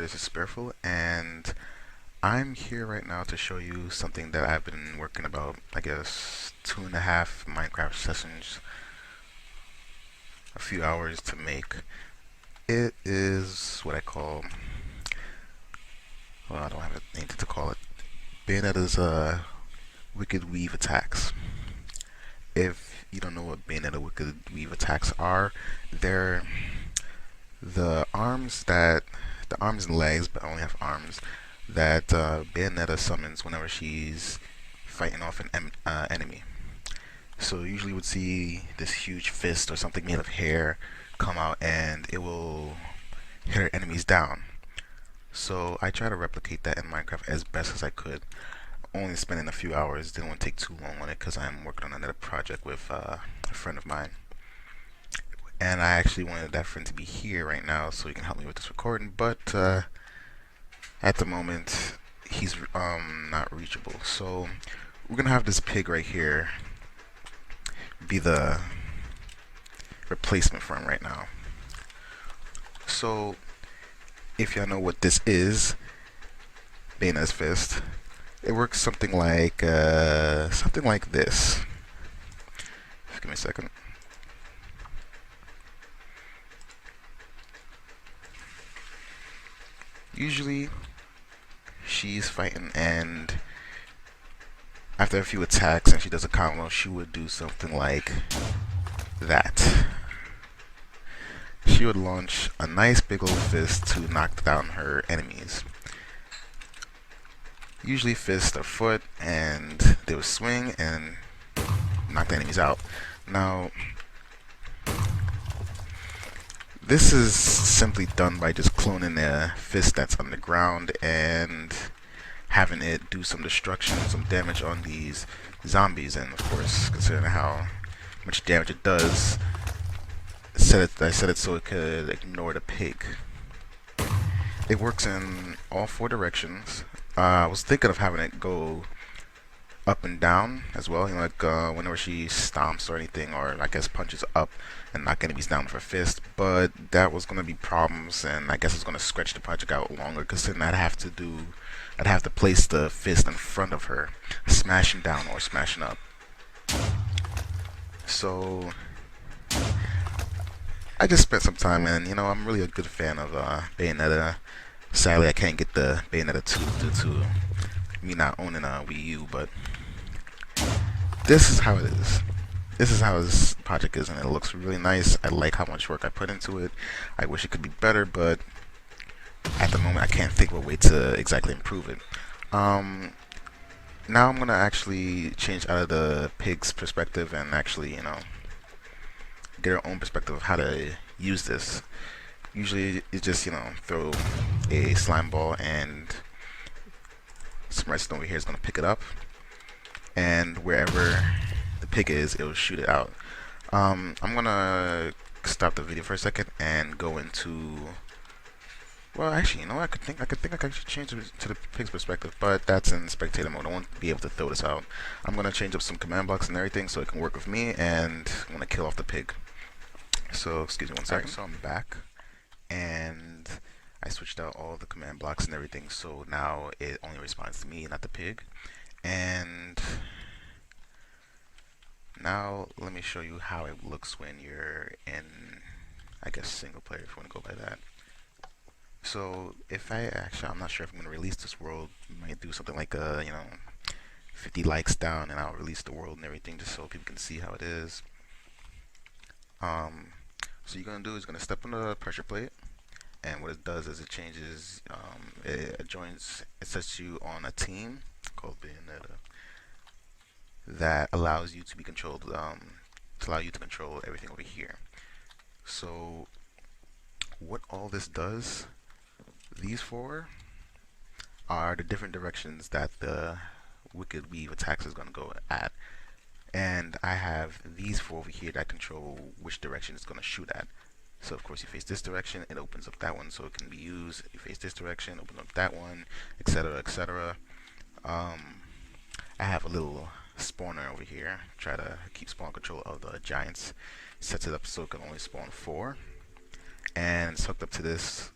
this is Spearful, and I'm here right now to show you something that I've been working about, I guess, 2.5 Minecraft sessions, a few hours to make. It is what I call, well, I don't have a name to call it. Bayonetta's Wicked Weave attacks. If you don't know what Bayonetta Wicked Weave attacks are, they're the arms that the arms and legs, but only have arms that Bayonetta summons whenever she's fighting off an enemy. So usually you would see this huge fist or something made of hair come out and it will hit her enemies down. So I try to replicate that in Minecraft as best as I could. Only spending a few hours, didn't want to take too long on it because I'm working on another project with a friend of mine. And I actually wanted that friend to be here right now so he can help me with this recording, but at the moment he's not reachable. So we're gonna have this pig right here be the replacement for him right now. So if y'all know what this is, Bayonetta's fist, it works something like this. Give me a second. Usually she's fighting, and after a few attacks and she does a combo, she would do something like that. She would launch a nice big old fist to knock down her enemies. Usually fist or foot, and they would swing and knock the enemies out. Now, this is simply done by just cloning a fist that's on the ground and having it do some destruction, some damage on these zombies. And of course, considering how much damage it does, I set it so it could ignore the pig. It works in all 4 directions. I was thinking of having it go up and down as well, you know, like whenever she stomps or anything, or I guess punches up and knock enemies down with her fist, but that was going to be problems, and I guess it's going to stretch the project out longer, because then I'd have to place the fist in front of her, smashing down or smashing up. So I just spent some time, and you know, I'm really a good fan of Bayonetta. Sadly, I can't get the Bayonetta 2 due to me not owning a Wii U, but this is how it is. This is how this project is, and it looks really nice. I like how much work I put into it. I wish it could be better, but at the moment I can't think of a way to exactly improve it. Now I'm gonna actually change out of the pig's perspective and actually, you know, get her own perspective of how to use this. Usually it's just, you know, throw a slime ball and some redstone over here is going to pick it up, and wherever the pig is, it will shoot it out. I'm going to stop the video for a second and go into, well, actually, you know what, I could actually change it to the pig's perspective, but that's in spectator mode. I won't be able to throw this out. I'm going to change up some command blocks and everything so it can work with me, and I'm going to kill off the pig. So excuse me one second. So I'm back, and I switched out all the command blocks and everything, so now it only responds to me, not the pig. And now let me show you how it looks when you're in, I guess, single player, if you want to go by that. So if I'm not sure if I'm going to release this world. I might do something like 50 likes down, and I'll release the world and everything just so people can see how it is. So you're going to do is going to step on the pressure plate, and what it does is it changes, it sets you on a team called Bayonetta that allows you to be controlled, to allow you to control everything over here. So what all this does, these 4 are the different directions that the Wicked Weave attacks is going to go at. And I have these 4 over here that control which direction it's going to shoot at. So of course you face this direction, it opens up that one so it can be used. You face this direction, open up that one, etc., etc. I have a little spawner over here. Try to keep spawn control of the giants. Sets it up so it can only spawn 4. And it's hooked up to this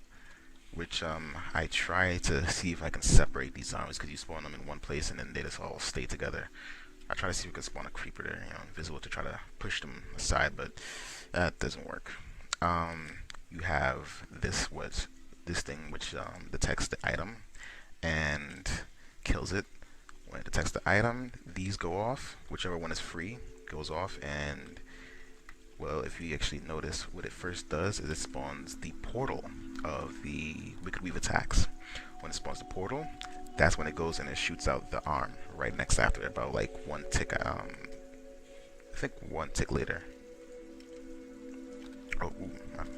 which I try to see if I can separate these zombies because you spawn them in one place and then they just all stay together. I try to see if we can spawn a creeper there, invisible to try to push them aside, but that doesn't work. You have this thing which detects the item and kills it. When it detects the item, these go off. Whichever one is free goes off, and well, if you actually notice, what it first does is it spawns the portal of the Wicked Weave attacks. When it spawns the portal, that's when it goes and it shoots out the arm right next after it, about like one tick. I think one tick later. Oh, ooh, I'm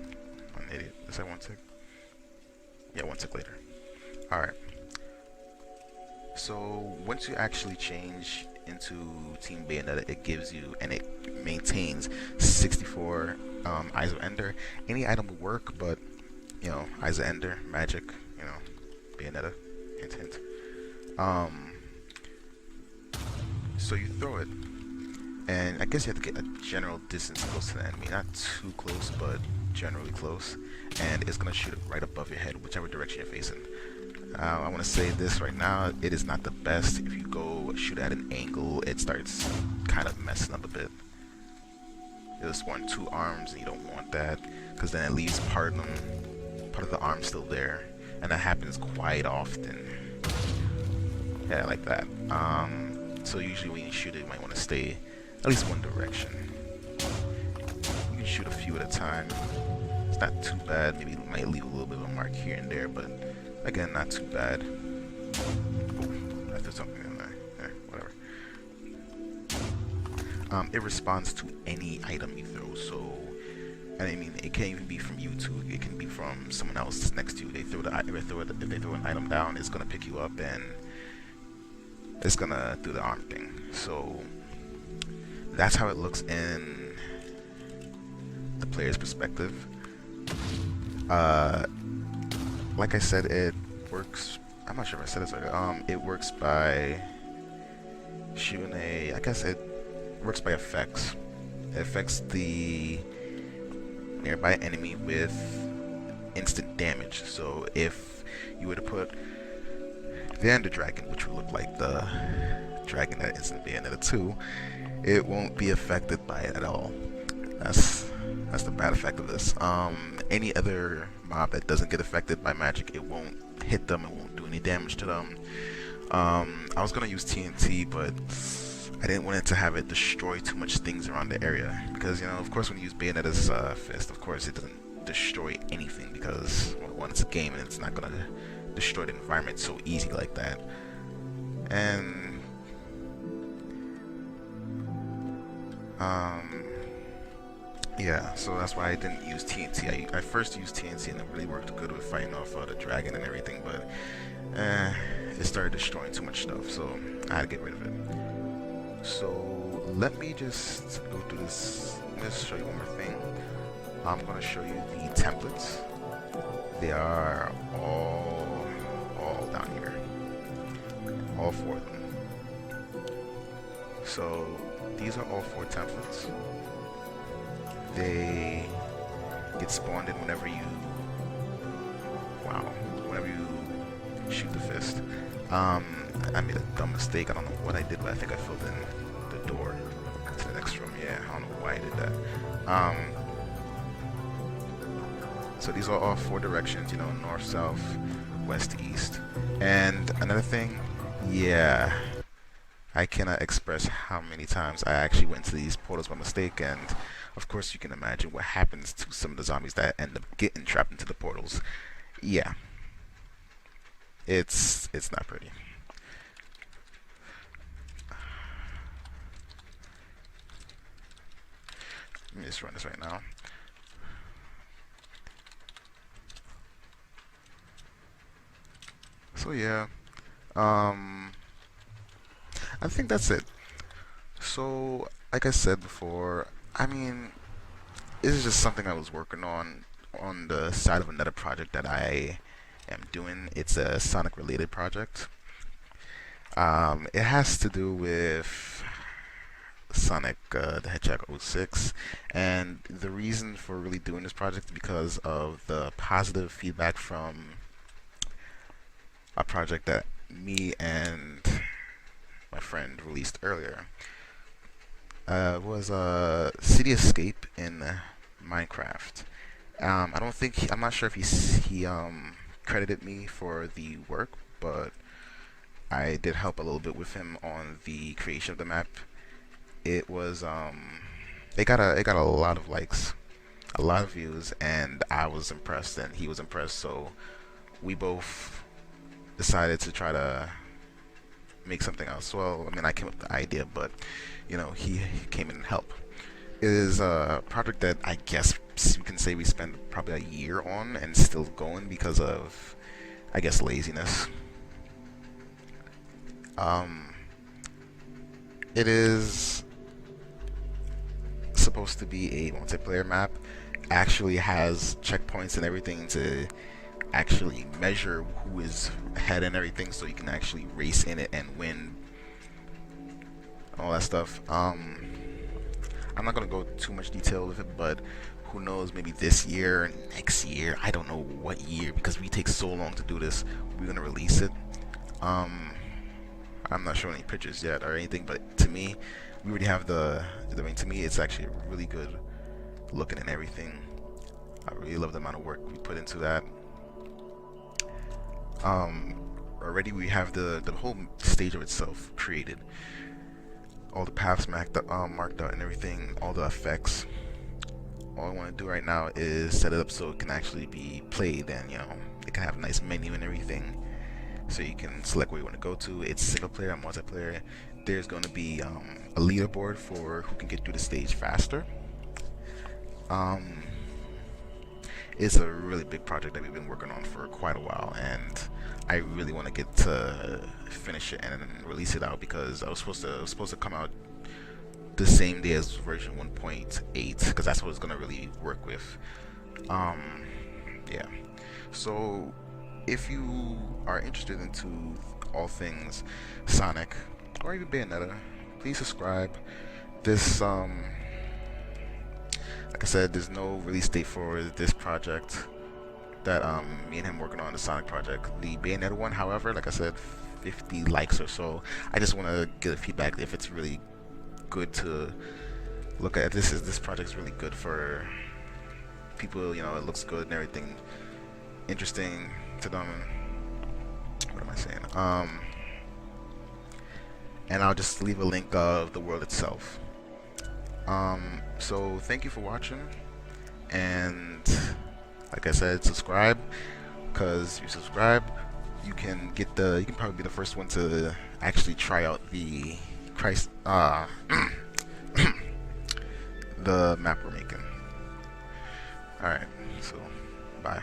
an idiot. Is that one tick? Yeah, one tick later. All right. So once you actually change into Team Bayonetta, it gives you and it maintains 64 Eyes of Ender. Any item will work, but Eyes of Ender, magic, Bayonetta, hint hint. So you throw it, and I guess you have to get a general distance close to the enemy, not too close, but generally close, and it's gonna shoot it right above your head, whichever direction you're facing. I want to say this right now, it is not the best. If you go shoot at an angle, it starts kind of messing up a bit. It'll spawn two arms, and you don't want that, because then it leaves part of the arm still there, and that happens quite often. Yeah, like that. So usually when you shoot it, you might want to stay at least one direction. You can shoot a few at a time. It's not too bad. Maybe it might leave a little bit of a mark here and there, but again, not too bad. Ooh, I threw something in there. Whatever. It responds to any item you throw, so I mean, it can't even be from you too. It can be from someone else next to you. If they throw an item down, it's gonna pick you up and it's gonna do the arm thing. So that's how it looks in the player's perspective. Like I said, it works. I'm not sure if I said this earlier. It works by shooting I guess it works by effects. It affects the nearby enemy with instant damage. So if you were to put the Ender Dragon, which would look like the dragon that is in Bayonetta 2, it won't be affected by it at all. That's the bad effect of this. Any other mob that doesn't get affected by magic, it won't hit them, it won't do any damage to them. I was gonna use TNT, but I didn't want it to have it destroy too much things around the area, because of course when you use Bayonetta's fist, of course it doesn't destroy anything, because well, one, it's a game and it's not gonna destroy the environment so easy like that. And yeah, so that's why I didn't use TNT. I first used TNT and it really worked good with fighting off the dragon and everything, but it started destroying too much stuff, so I had to get rid of it. So let me just go through this. Let me just show you one more thing. I'm going to show you the templates. They are all down here, all four of them. So these are all four templates. They get spawned in whenever you shoot the fist. I made a dumb mistake. I don't know what I did, but I think I filled in the door to the next room. Yeah, I don't know why I did that. So these are all four directions, north, south, west, east. And another thing, yeah, I cannot express how many times I actually went to these portals by mistake, and of course you can imagine what happens to some of the zombies that end up getting trapped into the portals. Yeah, it's not pretty. Let me just run this right now. So yeah, I think that's it. So, like I said before, I mean, this is just something I was working on the side of another project that I am doing. It's a Sonic related project. It has to do with Sonic the Hedgehog 06, and the reason for really doing this project is because of the positive feedback from a project that me and my friend released earlier. Was a city escape in Minecraft. I don't think I'm not sure if he credited me for the work, but I did help a little bit with him on the creation of the map. It was it got a lot of likes, a lot of views, and I was impressed and he was impressed. So we both decided to try to make something else. Well, I mean, I came up with the idea, but he came in and helped. It is a project that I guess you can say we spent probably a year on and still going because of, I guess, laziness. Um, it is supposed to be a multiplayer map. Actually has checkpoints and everything to actually measure who is ahead and everything, so you can actually race in it and win all that stuff. I'm not gonna go too much detail with it, but who knows? Maybe this year, next year. I don't know what year because we take so long to do this. We're gonna release it. Um, I'm not showing any pictures yet or anything, but to me, we already have I mean, to me, it's actually really good looking and everything. I really love the amount of work we put into that. Already we have the whole stage of itself created, all the paths marked out and everything, all the effects. All I want to do right now is set it up so it can actually be played, and it can have a nice menu and everything, so you can select where you want to go to. It's single player and multiplayer. There's going to be a leaderboard for who can get through the stage faster. Um, it's a really big project that we've been working on for quite a while, and I really want to get to finish it and release it out because it was supposed to come out the same day as version 1.8 because that's what it's gonna really work with. Yeah. So if you are interested into all things Sonic or even Bayonetta, please subscribe. This like I said, there's no release date for this project that me and him working on, the Sonic project. The Bayonetta one, however, like I said, 50 likes or so. I just want to get a feedback if it's really good to look at. This project is really good for people. It looks good and everything, interesting to them. What am I saying? And I'll just leave a link of the world itself. So thank you for watching, and like I said, subscribe, because if you subscribe, you can probably be the first one to actually try out the the map we're making. Alright, so bye.